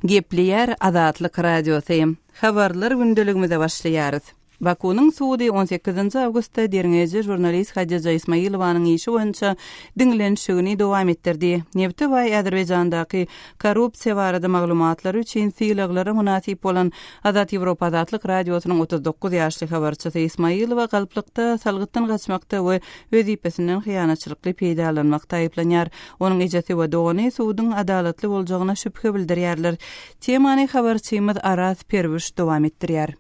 Gepleyer Azatlyk Radiosu. Habarlar gündeligimizde başlaýarys. Bakunyň suudi 18 awgustda derňeji jurnalist Hadija Ismailowanyň işi boýunça dinlenşigini dowam etdirdi. Nebti we Azerbaýjandaky korrupsiýa barada maglumatlary üçin syýlaglara munasip bolan Azat Ýewropa Azatlyk Radiosynyň 39 ýaşly habarçysy Ismailowa galplykda salgytdan gaçmakda we wezipesinden hyýanatçylykly peýdalanmakda aýplanýar. Onuň ejesi we dogany suudyň adalatly boljagyna şüphe bildirýärler. Temany habarçymyz Aras Perwiş dowam etdirýär.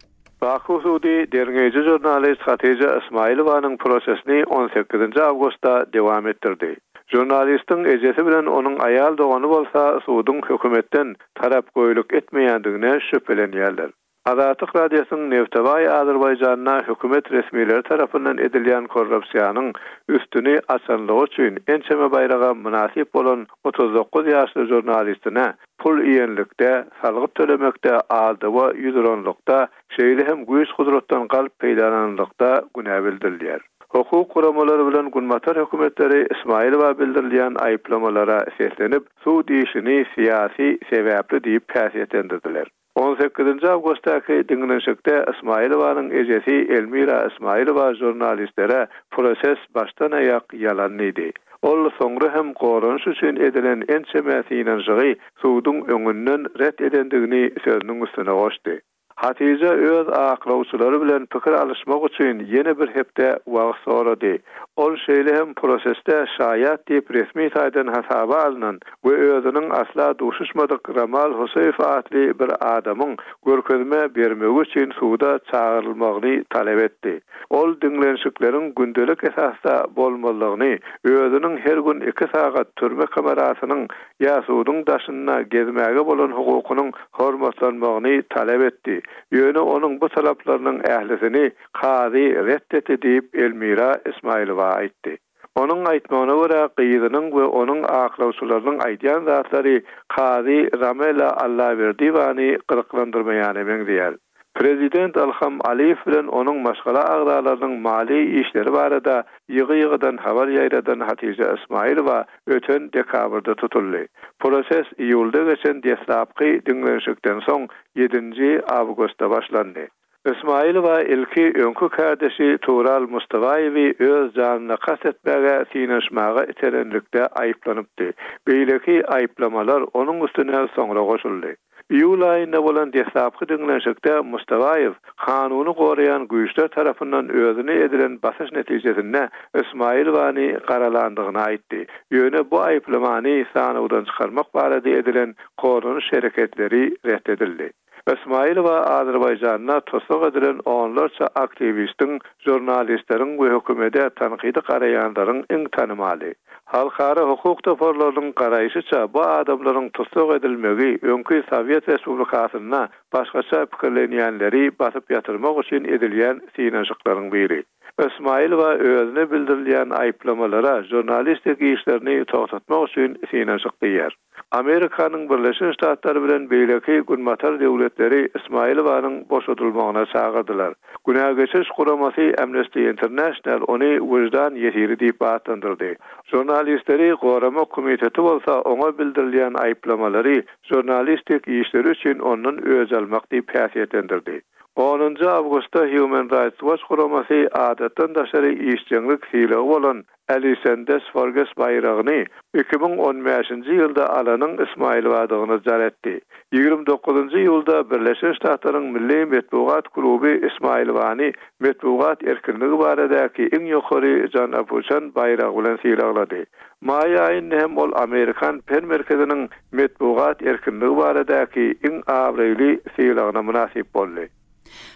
Baku Suudi derňeji jurnalist Hadija Ismailowanyň prosesini 18 awgustda dowam etdirdi. Jurnalistiň ejesi bilen onuň aýal dogany bolsa suudyň hökümetden tarap goýuluk etmeýändigine şüphelenýärler. Azatlyk Radiosynyň Nevtebaý Azerbaýjanyna hökümet resmileri tarapyndan edilýän korrupsiýanyň üstüni açanlygy üçin ençeme bayraga munasip bolan 39 ýaşly jurnalistine pul iýenlikde, salgyp tölemekde, aldy we ýüzüronlukda, şeýle hem güýç gudratdan galp peýdalanlykda günä bildirilýär. Hukuk guramalary bilen Gunmatar hökümetleri Ismailowa bildirilýän aýplamalara esaslenip, suudi işini siýasy sebäpli diýip päsýetlendirdiler. 18 awgustdaky dinlenşikde Ismailowanyň ejesi Elmira Ismailowa jurnalistlere proses başdan aýak ýalan idi. Ol soňra hem gorunş üçin edilen ençeme synanjygy suudyň öňünden ret edendigini sözüniň üstüne goşdy. Hadija öz aklawçylary bilen pikir alışmak üçin ýene bir hepde wagt sorady. Ol şeýle hem prosesde şaýat diýip resmi taýdan hasaba alynan we özüniň asla duşuşmadyk Ramal Husaýew adly bir adamyň görkezme bermegi üçin suuda çağırylmagyny talep etdi. Ol dinlenşikleriň gündelik esasda bolmalygyny, özüniň her gün 2 sagat türme kamerasynyň ýa suudyň daşyna gezmäge bolan hukukynyň hormatlanmagyny talep etdi. Ýöne onuň bu talaplarynyň ählisini qady reddetdi diýip Elmira Ismailowa aýtdy. Onuň aýtmagyna görä gyzynyň we onuň aklawçylarynyň aýdýan zatlary qady Ramela Allaverdiwany gyrklandyrmaýan diýär. Prezident Alham Aliyev bilen onuň maşgala agdalarynyň mali işleri barada ýygy-ýygydan habar ýaýradan Hadija Ismailowa öten dekabrda tutuldy. Proses iýulda geçen deslapky dinlenşikden soň 7 awgustda başlandy. Ismailowa ilki öňkü kardeşi Tural Mustawayewi öz janyna qasd etmäge synaşmaga iterenlikde aýyplanypdy. Beýleki aýplamalar onuň üstüne soňra goşuldy. Iyul ayında bolan deslapky dinlenşikde Mustawayew kanuny gorayan güýçler tarapyndan özüne edilen basyş netijesinde Ismailowany garalandygyny aýtdy. Ýöne bu aýplamany sanudan çykarmak barada edilen gorunuş hereketleri reddedildi. Ismailowa Azerbaýjanyna tosaq edilen onlarça aktivistin, jurnalistleriň we hökümete tanqidi garaýanlaryň iň tanymaly. Halkara hukuk toparlarynyň garaýşyça bu adamlaryň tosaq edilmegi öňkü Sowet Respublikasyna başgaça pikirlenýänleri basyp ýatyrmak üçin edilýän synaşyklaryň biri. Ismailowa özüne bildirilýän aýplamalara jurnalistik işlerini toxtatmak üçin synaşyk diýär. Amerikanyň Birleşik Ştatlary bilen beýleki Gunmatar döwletleri Ismailowanyň boşadylmagyna çagyrdylar. Günä geçiş guramasy Amnesty International ony wujdan ýetiri diýip atandyrdy. Jurnalistleri gorama komiteti bolsa oňa bildirilýän aýplamalary jurnalistik işleri üçin onuň öz almak diýip päsýetlendirdi. 10 awgustda Human Rights Watch guramasy adatdan daşary işçilik sylagy bolan Alisendes Forges bayragyny 2015-nji ýylda alanyň Ismailowa adyny jar etdi. 29-njy ýylda Birleşik Ştatlaryň Milli Metbuat Kluby Ismailowany metbuat erkinligi baradaky iň ýokary jan apuçan bayrag bilen sylaglady. May aýynda hem ol Amerikan Pen merkeziniň metbuat erkinligi baradaky iň awreýli sylagyna munasip boldy.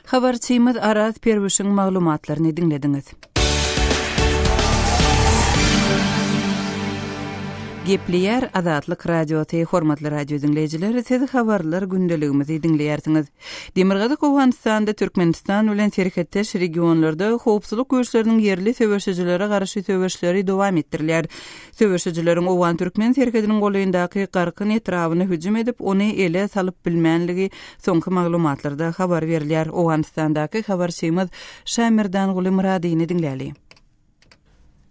Habarçymyz Aras Perwişiň maglumatlaryny dinlediňiz. Gepleyer Azatlyk Radiosyny hormatly radio dinleýijileri, siz habarlar gündeligimizi dinleýärsiňiz. Demirgazyk Owganystanda Türkmenistan bilen serhetdeş regionlarda howpsuzlyk güýçleriniň yerli söwüşçilere garşy söwüşleri dowam etdirilýär. Söwüşçileriň Owgan Türkmen serhetiniň goýundaky garkyn etrawyny hüjüm edip, ony ele salyp bilmänligi soňky maglumatlarda habar berilýär. Owganystandaky habarçymyz Şamirdan Guly Muradyny dinläýär.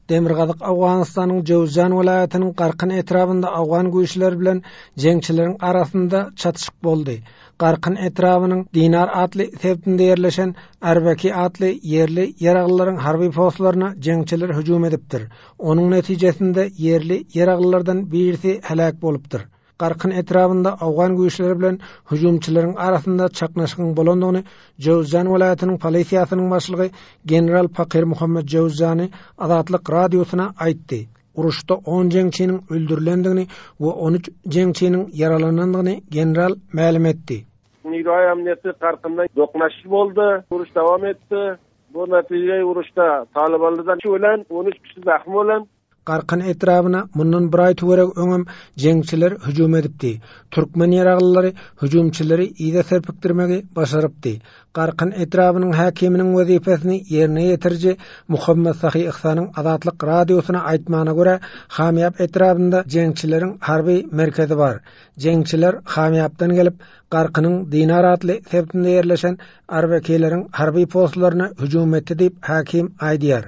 Demirgazyk Awganystanyň Jowzjan welaýatynyň Qarkyn etrabynda awgan güýçler bilen jeňçileriň arasynda çatışyk boldy. Qarkyn etrabynyň Dinar atly septinde ýerleşen Arbaki atly yerli ýaraglylaryň harby postlaryna jeňçiler hüjum edipdir. Onuň netijesinde yerli ýaraglylardan birisi helak bolupdyr. Qarkyn etrabynda awgan güýçleri bilen hüjumçylaryň arasynda çaknaşygyň bolandygyny Jowzjan welaýatynyň polisiýasynyň başlygy general Fakir Muhammed Jowzjany Azatlyk radiosuna aýtdy. Uruşda 10 jeňçiniň öldürilendigini we 13 jeňçiniň yaralanandygyny general ma'lum etdi. Niroy amniyeti Qarkynda doknaşyk boldy, uruş dowam etdi. Bu natijede uruşda Talibanlardan ölen 13 kişi zahmy bolan. Qarkyn etrabyna mundan bir ay töwerek öňem jeňçiler hüjum edipdi. Türkmen ýaraglylary hüjumçylary ýa-da serpikdirmegi başarypdy. Qarkyn etrabynyň hakiminiň wezifesini ýerine ýetirji Muhammed Sahy Ihsanyň Azatlyk radiosuna aýtmagyna görä, Hamyap etrabynda jeňçileriň harby merkezi bar. Jeňçiler Hamyapdan gelip Qarkynyň Dinar atly septinde ýerleşen Arbakyleriň harby postlaryna hüjum etdi diýip hakim aýdýar.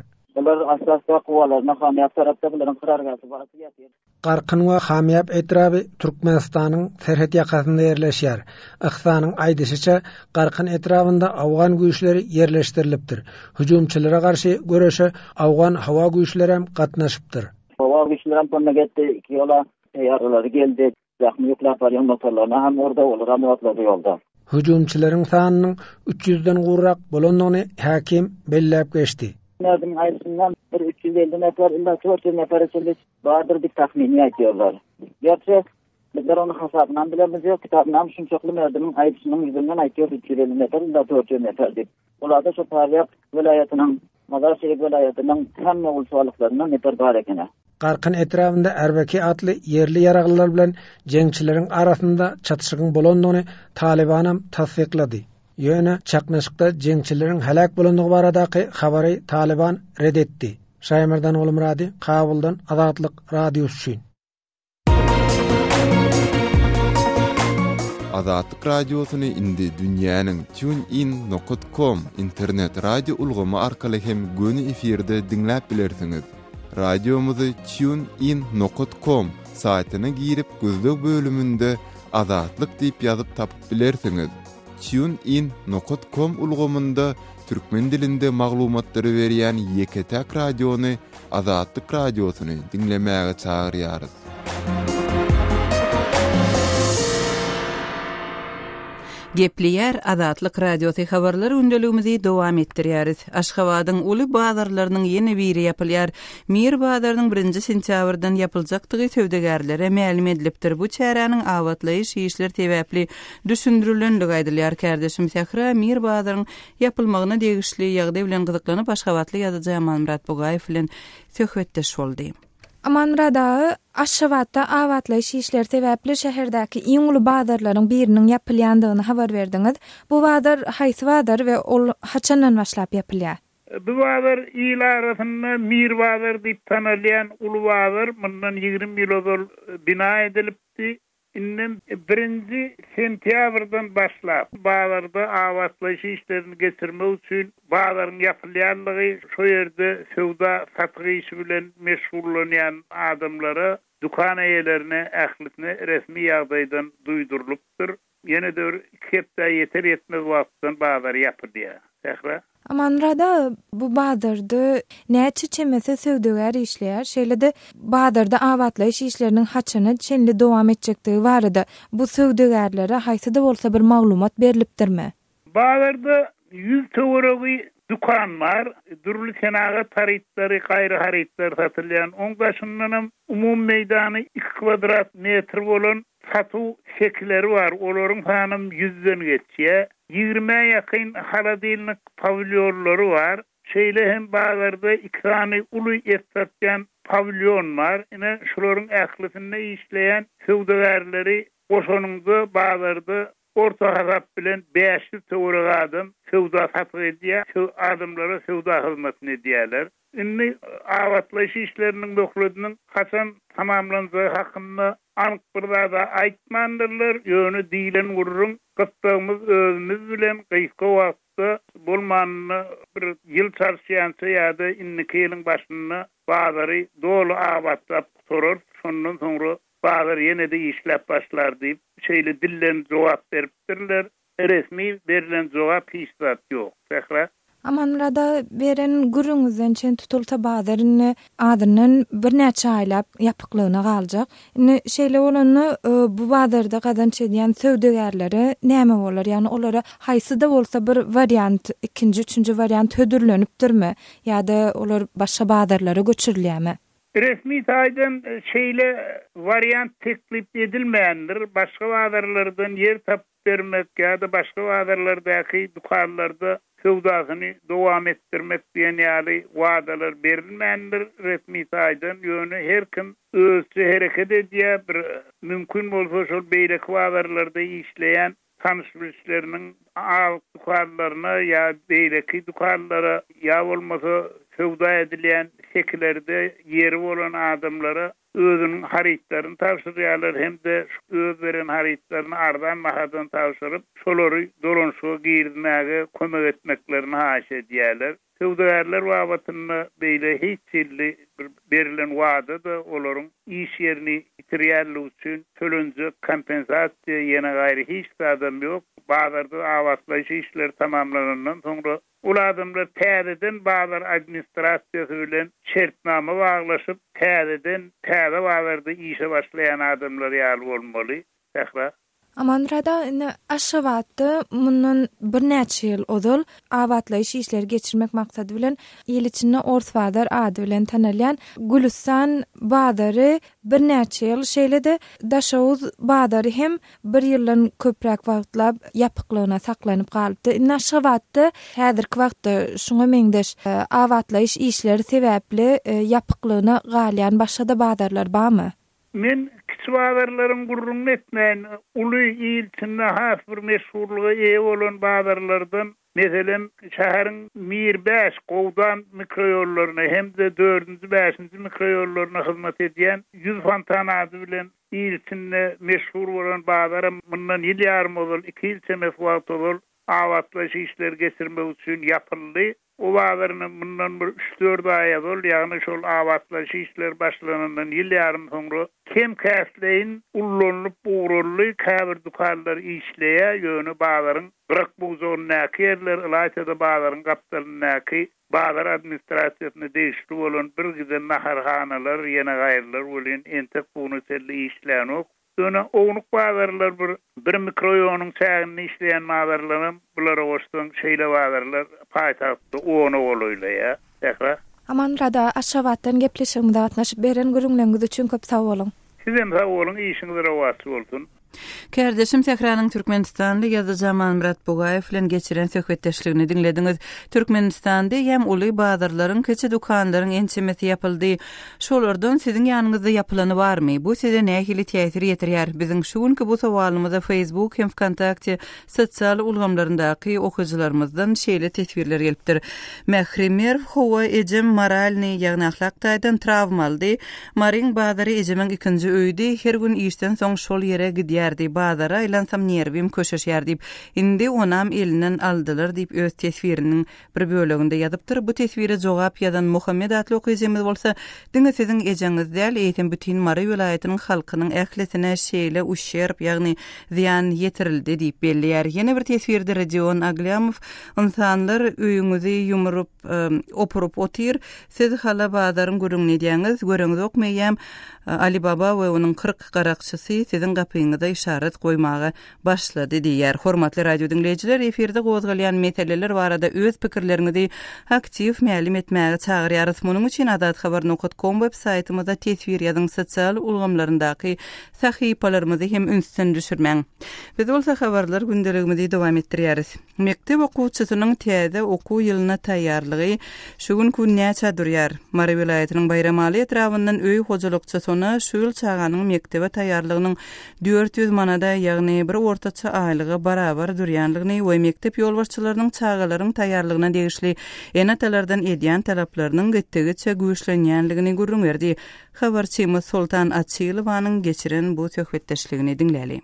Asasda kuwalarına Hamyap tarapda bilen karargaty barasy ýatyr. Qarkyn we Hamyap etraby Türkmenistanyň serhet ýakasynda ýerleşýär. Ihsanyň aýdysyça Qarkyn etrabynda awgan güýçleri ýerleşdirilipdir. Hüjumçylara garşy göreşe awgan hawa güýçleri hem gatnaşypdyr. Hawa güýçleri hem tonna getdi, iki ýola ýargylary geldi. Zahmy ýoklar barýan motorlaryna hem orada bolar, hem otlady ýolda. Hüjumçylaryň sanynyň 300-den gurrak bolandygyny hakim belläp geçdi. Nereden ayrısından 350 nefer illa 400 nefer içinde vardır bir tahmini ediyorlar. Gerçi bizler onu hesabından bilemiz yok. Kitabından şunçoklu merdimin ayrısının yüzünden aytıyor 350 nefer illa 400 nefer deyip. Ola da şu Paryap velayetinin, Mazarşehir velayetinin hem ulusalıklarından nefer var ekene. Qarkyn etrabynda Arbaki atly yerli ýaraglylar bilen jeňçileriň arasynda çatışygyň bolandygyny Taliban hem tasdiklady. Ýöne çaknaşykda jeňçileriň helak bolandygy baradaky habary Taliban redetdi. Şaýmyrdan Olumrady, Kabuldan Azatlyk radiosy üçin. Azatlyk radiosyny indi dünýäniň TuneIn.com internet radio ulgamy arkaly hem göni efirde dinläp bilersiňiz. Radiomuzy TuneIn.com saýtyna girip gözlük bölümünde Azatlyk diýip ýazyp tapyp bilersiňiz. TuneIn.com ulgamynda türkmen dilinde maglumatlary berýän Yeketek radiony, Azatlyk radiosyny dinlemäge çagyrýarys. Gepliýär Azatlyk radiosy habarlary gündeligimizi dowam etdirýäris. Aşgabatyň uly bazarlarynyň ýene biri ýapylýar. Mir bazarynyň 1-nji sentýabrdan ýapyljakdygy söwdegärlere ma'lum edilipdir. Bu çäranyň awatlaýyş işler sebäpli düşündürülendigi aýdylýar. Kardeşim Sahra Mir bazarynyň ýapylmagyna degişli ýagdaý bilen gyzyklanyp Aşgabatly ýazyjy Amanmurat Bogaýew bilen söhbetdeş boldy. Amanmurada Aşgabatda awatlaýyş işler sebäpli şäherdäki iň uly bazarlaryň biriniň ýapylýandygyny habar berdiňiz. Bu bazar haýsy bazar we ol haçandan başlap ýapylýar? Bu bazar ýyl arasynda Mir bazar diýip tanalýan uly bazar mundan 20 ýyl ozal bina edilipdi. Inden 1-nji sentýabrdan başlap bazarda awatlaýyş işlerini geçirmek üçin bazaryň ýapylýanlygy şu ýerde sowda satygy işi bilen meşgullanýan adamlara dukan eýelerine ählisine resmi ýagdaýdan duýdurulupdyr. Ýene de 2 hepde ýeter ýetmez wagtdan bazar ýapylýar. Sahra Amanmurada bu bazarda näçe çemese söwdegär işleýär. Şeýle-de bazarda awatlaýyş işleriniň haçany çenli dowam etjekdigi barada bu söwdegärlere haýsy-da bolsa bir maglumat berilipdirmi? Bazarda 100 töweregi dukan var. Durly senaga tarytlary, gaýry harytlar satylýan. Oň başyndan umum meýdany 2 kvadrat metr bolan satu şekilleri var. Olaryň sanyny 100den geçýär. 20'ye yakın haladilnik pavilyonları var. Şeyle hem bazarda 2 tane ulu esnafyan pavilyon var. Yine şuların ählisinde işleyen söwdegärleri oşonunda bazarda orta hasap bilen 500 töwerek adam söwda satyp edýär. Şu adamlara söwda hyzmatny edýärler. Indi awatlaýyş işleriniň dokludynyň haçan tamamlanjagy hakynda anyk bir zada aýtmandyrlar. Ýöne diýilen gurrun gytdygymyz özümüz bilen gyýka wagtda wagtda bolmanyny bir ýyl çarşýança ýa-da innikeýiň başyna bazary dolu awatlap sorar. Şondan soňra bazar ýene-de işläp başlar diýip şeýle dillen jogap beripdirler. Resmi berilen jogap hiç zat ýok. Sähra Amanrada beren gurunuzdan çen tutulsa bazarını adynyň bir näçe aýlap ýapyklygyna galjak. Şeýle bolany bu bazarda gadança diýen söwdegärleri näme bolar? Ýani olara haýsyda bolsa bir variant, ikinji, üçünji variant hödürlenipdirmi? Ýa-da olar başga bazarlara göçürilýärmi? Resmi taýdan şeýle variant teklip edilmeýändir. Başga bazarlardan yer tap bermek ýa-da başga bazarlardaky dukanlarda sowdasyny dowam etdirmek diýen ýaly wadalar berilmeýändir. Resmi taýdan ýöne her kim özçe hereket edýär. Bir mümkin bolsa şol beýleki bazarlarda işleýän tanışmyşlarynyň dukanlaryna ýa beýleki dukanlara ýa bolmasa sowda edilýän şekillerde ýeri bolan adamlara özünün haritlaryny tapşyrýarlar hem-de öz beren haritlaryny ardan mahadan tapşyryp şolary dolanşyga girmäge kömek etmeklerini haýy edýärler. Sowdagarlar wagtyny beýle hiç ýylly berilen wada da olaryň iş ýerini bitirýärligi üçin tölenjek kompensasiýa ýene gaýry hiç adam ýok. Bazarda awatlaş işler tamamlanandan soňra ul adamlar täzeden bazar administrasiýasy bilen şertnama baglaşyp täzeden täze bazarda işe başlayan adamlar ýaly bolmaly. Sähra Amanrada aşavatda mundan bir näçe ýyl odul awatlaýyş işleri geçirmek maksady bilen ýyl içinde Orsbazar ady bilen tanalýan Gülistan bazary bir näçe ýyl şeýle-de Daşawuz bazary hem bir ýyldan köprek wagtlap ýapyklygyna saklanyp galypdy. Aşavatda häzirki wagtda şoňa meňdeş awatlaýyş işleri sebäpli ýapyklygyna galýan başga bazarlar barmy? Men kiçbazarlaryň gurrun etmeýän uly ýylçynda has bir meşhurlygy eýe bolan bazarlardan meselen şäheriň Mir 5 Gowdan mikroýollaryna hem-de 4-nji 5-nji mikroýollaryna hyzmat edýän 100 fontan ady bilen ýylçynda meşhur bolan bazara mundan ýyl ýarym bol 2 ýyl çemes wagt bol awatlaş işler geçirmek üçin ýapyldy. O bazarın bundan bir 3-4 aýa bol, ýagny şol awatlaş işler başlanandan ýyl ýarym soňra kem käsleýin ullanyp buğrully käbir dukanlar işleýär, ýöne bazaryň bırak buzornaky ýerler ilaçda bazaryň gapdalynaky bazar administrasiýasyny değişdi bolan bir gide naharhanalar ýene gaýrlar bolan entek bunu telli işlänok. Ýöne oňluk bazarlar bir mikroýonyň çägini işleýän bazarlaryň bulara goşdan şeýle bazarlar paýtagtda onu bolýar. Sähra Amanrada aşawatdan gepleşigimde gatnaşyp beren gürüňleriniz üçin köp sag bolun. Sizem sag bolun, işiňiz rawatly bolsun. Kardeşim Sähranyň Türkmenistanly ýazyjy Murat Bugaýew bilen geçiren söhbetdeşligini dinlediňiz. Türkmenistanda hem uly bazarlaryň, keçe dukanlaryň ençemesi ýapyldy. Şolardan siziň ýanyňyzda ýapylany barmy? Bu size nähili täsir ýetirýär? Biziň şuňky bu sowalymyza Facebook hem Kontakty sosial ulgamlaryndaky okuwçylarymyzdan şeýle tesbirler gelipdir. Mehrimer howa ejem moralny ýagny ahlak taýdan travmaldy. Maryň bazary ejemiň ikinji öýdi. Her gün işden soň şol ýere gidýärdi. Bazara ilansam nerwim köşeşýär diýip indi onam elinden aldylar diýip öz tesbiriniň bir böleginde ýazypdyr. Bu tesbire jogap ýazan Muhammed atly okuýjymyz bolsa, diňe siziň ejeňiz däl eýtim bütün Mary welaýatynyň halkynyň ählisine şeýle uşşerp ýagny ziýan ýetirildi diýip belliýär. Ýene bir tesbirde Redion Aglamow insanlar öýüňizi ýumrup opurup otyr, siz hala bazaryň görüňni diýäňiz, görüňiz okmaýam Alibaba we onuň 40 garakçysy siziň gapyňyza işaret goýmagy başlady diýär. Hormatly radio dinleýijiler, eferde gozgalýan meseleler barada öz pikirleriňizi aktiv mälim etmäge çagyrýarys. Munyň üçin adathabar.com web saýtymyzda tesbir ýazyň sosial ulgamlaryndaky sahypalarymyzy hem ünsün düşürmäň. Biz bolsa habarlar gündeligimizi dowam etdirýäris. Mektep okuwçysynyň täze okuw ýylyna taýýarlygy şu gün näçe durýar. Mary welaýatynyň Bayramaly etrafyndan öý hojalykçysyna şu ýyl çaganyň mektebe taýýarlygynyň 400 manada, ýagny bir ortaça aýlygy barabar durýanlygyny we mektep ýolbaşçylarynyň çagalaryň taýýarlygyna degişli enatalardan edýän talaplarynyň gitdigiçe güýçlenýänligini görüňerdi. Habarçymyz Sultan Atçylowanyň geçiren bu söhbetdeşligini dinläli.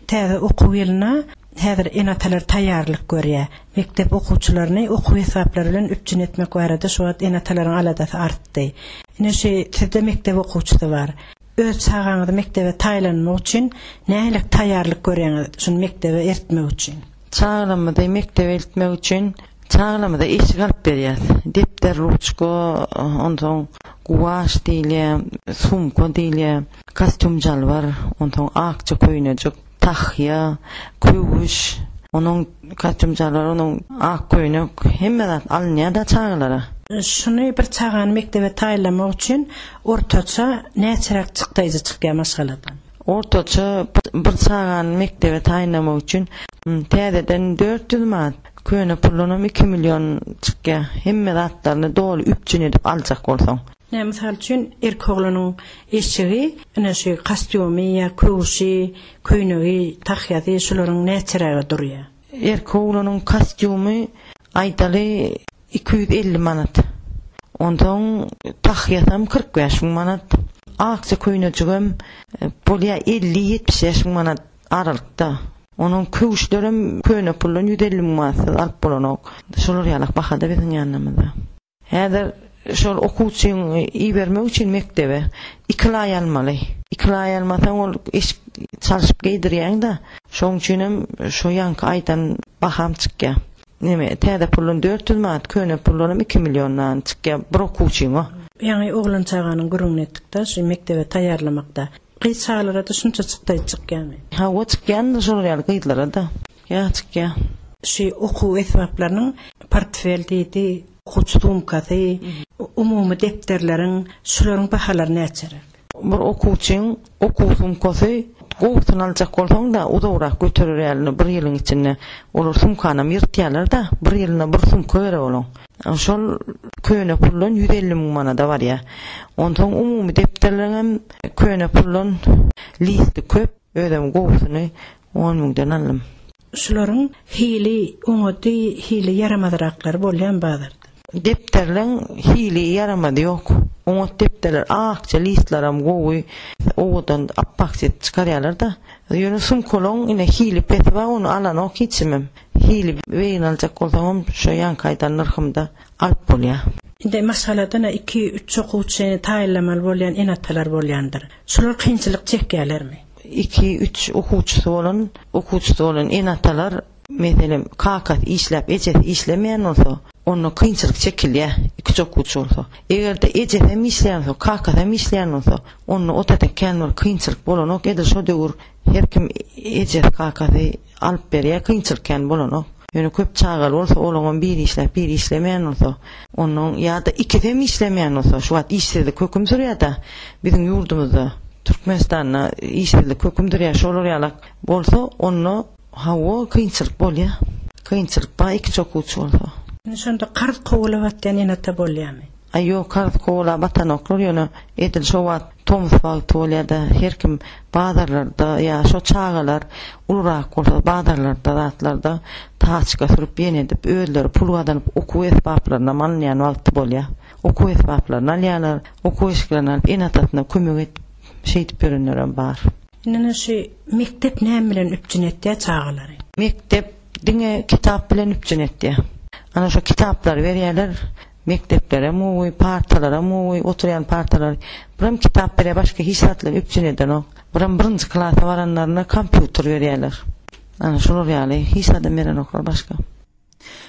Täze okuw ýylyna Häzir enatalar taýýarlyk görýär. Mektep okuwçylaryny okuw hesaplary bilen üpçün etmek barada şu wagt enatalaryň aladasy artdy. Ine sizde mektep okuwçysy bar. Öz çağaňyzda mektebe taýlanmak üçin nälik taýýarlyk görýäňiz? Şunu mektebe ertmek üçin. Çağlamada mektebe ertmek üçin çağlamada eşik alyp berýär. Depter, ruçka, ondan guwaş diýilýär, sumka diýilýär, kostyumjal bar, ondan akça köýnejek, tahya, köwüş, onun kostyumjalary, onun ak köýnek hemmedat alınýar da çağlara. Şunu bir çağan mektebe taýlamak üçin ortaça näçerek çykdaýjy çykýar maşgaladan? Ortaça bir çağan mektebe taýlamak üçin täzeden 400 manat, köýne pullunam 2 milyon çykýar. Hemmedatlaryny doly üpçün edip aljak bolsaň. Misal üçün erkoglunyň eşigi, ene şu kostyumy ya köwüşi, köýnegi, tahyasy şolaryň näçerege durýar? Erkoglunyň kostyumy aýdaly 250 manat. Ondan tahyasam 45 manat. Akça köýnejigem bolýa 50-70 manat aralykda. Onun köwüşlerim köýne pullun 150 manat alyp bolanok. Şolar ýalak bahada biziň ýanymyzda. Häzir şol okuwçyny iýermek üçin mektebe 2 aý almaly. 2 aý almasaň ol iş çalışyp geydirýäň da, şoň üçinem şo ýanky aýdan baham çykýar. Neme, täze pullun 400 manat, köýne pullunam 2 milyondan çykýar bir okuwçyňa. Ýani oglan çağanyň gurrun etdikde şu mektebe taýýarlamakda gysgalara da şunça çykdaý çykýarmy? Ha, o çykýan da şol ýaly gydlara da. Ya çykýar. Şu okuw esbaplarynyň portfel diýdi, okuwçulukasy, umumy depterleriň şolaryň bahalary näçerek? Bir okuwçyň okuwsumkasy gowtun aljak bolsaň da uzarak götürýärler bir ýylyň içinde. Olar sumkana ýyrtýarlar da bir ýylyna bir sumka berip bolan. Şol köýne pullun 150 manat da bar ya. Ondan umumy depterleriň köýne pullun listi köp, ödem gowtuny 10 miňden alym. Şolaryň hili, oňody hili yaramadyraklary bolýan bazar. Depterlerin hili yaramady ýok. Oňa depterler akça listlaram gowy, odan appakçy çykarýarlar da. Ýöne sumkoloň ine hili petwa onu alan ok hiçmem. Hili beýin aljak bolsaň şo ýankaýdan nyrhymda alyp bolýar. Inde masaladan 2-3 okuwçyny taýlanmaly bolýan enatalar bolýandyr. Şolar kynçylyk çekýärlermi? 2-3 okuwçysy bolan enatalar meselem kakat işläp, ejet işlemeýän bolsa, onu kynçylyk çekilýär, 2 okuwçy bolsa. Egerde ejet hem işleýän bolsa, kakat hem işleýän bolsa, onu otadan kelmel kynçylyk bolanok edil şo döwür her kim ejet kakaty alyp berýär, kynçylyk ken bolanok. Ýöne köp çağal bolsa, olaňam bir işläp, bir işlemeýän bolsa, onuň ýa-da 2 hem işlemeýän bolsa, şu wagt işsizlik höküm sürýär da biziň ýurdumyzda Türkmenistanda işsizlik höküm sürýär, şolar ýalak bolsa, onu hawa kynçylyk bolýar. Kynçylyk ba 2 okuwçy bolsa. Şonda qarz gowlap atýan enata bolýarmy? Aýo, qarz gowlap atanoklar ýöne edil şo wagt tomsbag tolýada her kim bazarlarda ýa şo çağalar ulrak bolsa bazarlarda zatlarda taçka sürüp ýen edip özleri pul gadanyp okuw esbaplaryna manýan wagty bolýar. Okuw esbaplaryna alýarlar, okuw işlerini alyp enatatyna kömek edip şeýdip berenler bar. Ine şu mektep näme bilen üpçün etdi çağalary? Mektep diňe kitap bilen üpçün etdi. Ana şu kitaplary berýärler. Mekteplere muwy, partalara muwy, oturýan partalar. Biram kitap berýär, başga hiç satlar üpçün eden o. Biram birinji klasa baranlaryna kompýuter berýärler. Ana şolar ýaly hiç adam beren oklar başga.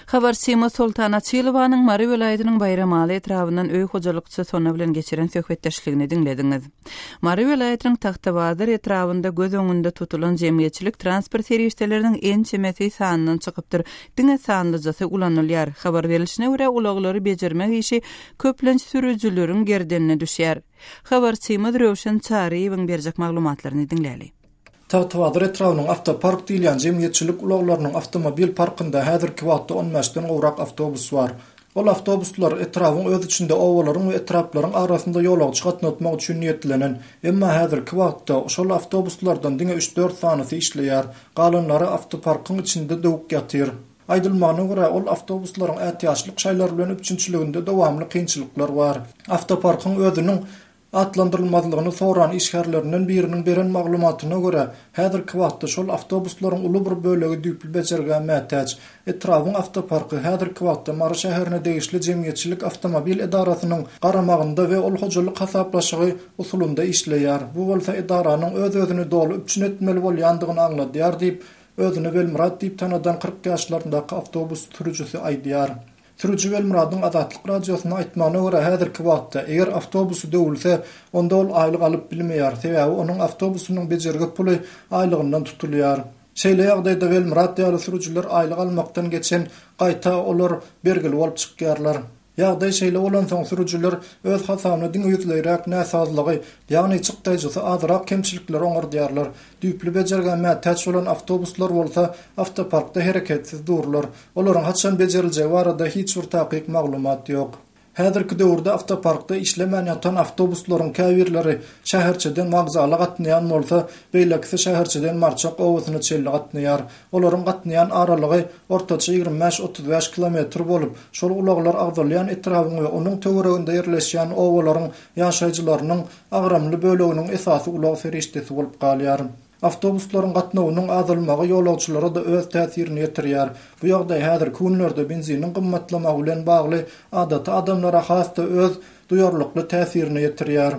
Habarçymy Sultan Açylowanyň Mary welaýatynyň bayramaly etrafyndan öý hojalykçy sona bilen geçiren söhbetdeşligini diňlediňiz. Mary welaýatynyň Taxtabazyr etrafynda göz öňünde tutulan jemgyýetçilik transport serwisleriniň en çemeti sanynyň çykypdyr. Diňe sanlyjasy ulanylýar. Habar berilişine görä ulaglary bejermek işi köplenç sürüjüleriň gerdenine düşýär. Habarçymyz Röşen Çaryýewiň berjek maglumatlaryny diňläli. Taxtabazyr etrawynyň avtopark diýilen jemgyýetçilik ulaglarynyň avtomobil parkynda häzirki wagtda 15-den gowrak awtobus bar. Ol awtobuslar etrawyň öz içinde owalaryň we etraplaryň arasynda ýolagçy gatnatmak üçin niýetlenen. Emma häzirki wagtda şol awtobuslardan diňe 3-4 sanysy işleýär. Galanlary awtoparkyň içinde döwük ýatyr. Aýdylmagyna görä ol awtobuslaryň ähtiýaçlyk şaýlar bilen üçinçiliginde dowamly kynçylyklar bar. Awtoparkyň özüniň Atlandırılmazlygyny soran işgärlerinden biriniň beren maglumatyna görä, häzirki wagtda şol awtobuslaryň uly bir bölegi düýpli bejergen mätäç. Etrawyň awtoparky häzirki wagtda Mara şäherine degişli jemgyýetçilik awtomobil edarasynyň garamagynda we ol hojalyk hasaplaşygy usulunda işleýär. Bu bolsa edaranyň öz-özüni doly üçnetmeli bolýandygyny anladýar diýip özüni Belmurad diýip tanadan 40 ýaşlaryndaky awtobus sürüjüsi aýdýar. Sürücü Belmurad'ın Azatlyk radiosuna aýtmagyna görä häzirki wagtda eger awtobusy döwülse, onda ol aýlyk alyp bilmeýär. Sebäbi onuň awtobusynyň bejergi puly aýlygyndan tutulýar. Şeýle ýagdaýda Belmurad ýaly sürüjüler aýlyk almakdan geçen gaýta olar bergili bolup çykýarlar. Ýagdaý şeýle bolan soň sürüjüler öz hasabyna diň ýüzleýärek näsazlygy, ýagny çykdaýjysy azrak kemçilikler oňardýarlar. Düýpli bejergen mätäç bolan awtobuslar bolsa, awtoparkda hereketsiz dururlar. Olaryň haçan bejeriljeği barada hiç bir takyk maglumat ýok. Häzirki döwürde awtoparkda işlemän ýatan awtobuslaryň käbirleri şäherçeden magzala gatnaýan bolsa, beýlekisi şäherçeden Marçak owasyna çelli gatnaýar. Olaryň gatnaýan aralygy ortaça 25-35 kilometr bolup, şol ulaglar agdalýan etrawyň we onuň töwereginde ýerleşýän owalaryň ýaşaýjylarynyň agramly böleginiň esasy ulag ferişdesi bolup galýar. Awtobuslaryň gatnawynyň azalmagy ýolagçylara da öz täsirini ýetirýär. Bu ýagdaý häzir günlerde benzinin gymmatlamagy bilen bagly adaty adamlara hasda öz duyarlykly täsirini ýetirýär.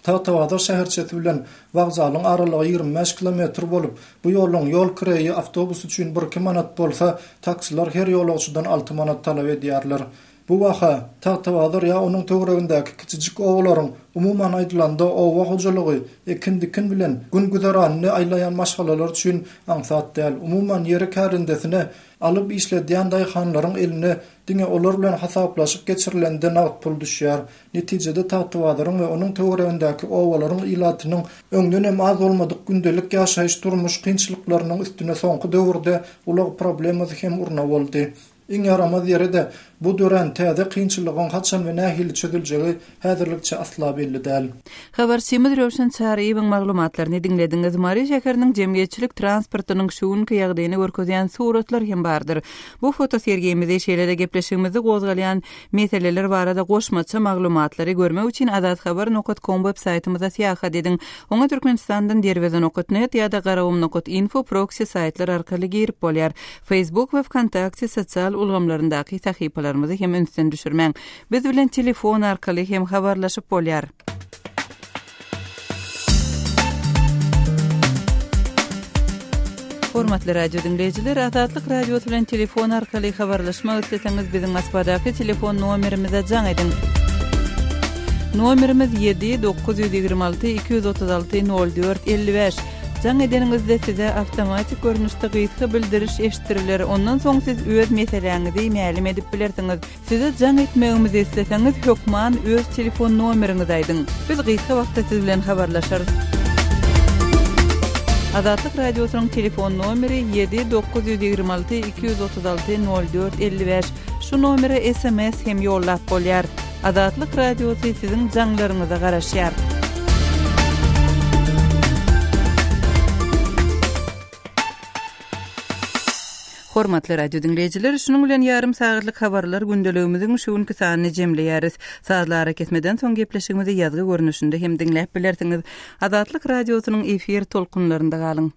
Tawada şäherçesi bilen wagzalyň aralygy 25 kilometr bolup, bu ýoluň ýol kireyi awtobus üçin 1 manat bolsa, taksiler her ýolagçydan 6 manat talap edýärler. Bu waha Tawada ýa onuň töweregindäki kiçijik owalaryň umuman aýdylanda owa hojalygy ekindikin bilen gün güzaranyny aýlaýan maşgalalar üçin aňsat däl. Umuman ýere kärindesine alyp işledýän daýhanlaryň eline diňe olar bilen hasaplaşyp geçirilende nagt pul düşýär. Netijede Tawadaryň we onuň töweregindäki owalaryň ilatynyň öňden hem az bolmadyk gündelik ýaşaýyş durmuş kynçylyklarynyň üstüne soňky döwürde ulag problemler hem urna boldy. Iň yaramaz ýerde bu dören täze kynçylygyň haçan we nähili çözüljegi häzirlikçe asla belli däl. Habarçymyz Röşen Çaryýewiň maglumatlaryny dinlediňiz. Mary şäheriniň jemgyýetçilik transportynyň şuňky ýagdaýyny görkezýän suratlar hem bardyr. Bu foto sergimizde şeýlede gepleşigimizi gozgalýan meseleler barada goşmaça maglumatlary görmek üçin azathabar.com web saýtymyza syýahat ediň. Oňa Türkmenistandan derwezen.net ýa-da garawum.info proxy saýtlar arkaly girip bolýar. Facebook we Wkontakte sosial ulgamlaryndaky sahypalarymyzy hem ünsden düşürmäň. Biz bilen telefon arkaly hem habarlaşyp bolýar. Hormatly radio dinleyijiler, Azatlyk radio bilen telefon arkaly habarlaşmak isleseňiz biziň Moskvadaky telefon nomerimize jaň ediň. Nomerimiz 7-926-236-04-55. Jaň edeningizde size awtomatik görnüşde gyýsy bildiriş eşitiriler. Ondan soň siz öz meseleňizi ma'lum edip bilersiňiz. Size jaň etmegimizi isleseňiz hökman öz telefon nomeriňizi aýdyň. Biz gyýsy wagtda siz bilen habarlaşarys. Azatlyk radiosynyň telefon nomeri 7-926-236-04-55. Şu nomere SMS hem ýollap bolýar. Azatlyk radiosy siziň jaňlaryňyza garaşýar. Hormatly radio dinleyijiler, şunuň bilen ýarym sagyrlyk habarlar gündeligimiziň şuňky sanyny jemleýäris. Saatlara kesmeden soň gepleşigimizi ýazgy görnüşinde hem dinläp bilersiňiz. Azatlyk radiosynyň efir tolkunlarynda galyň.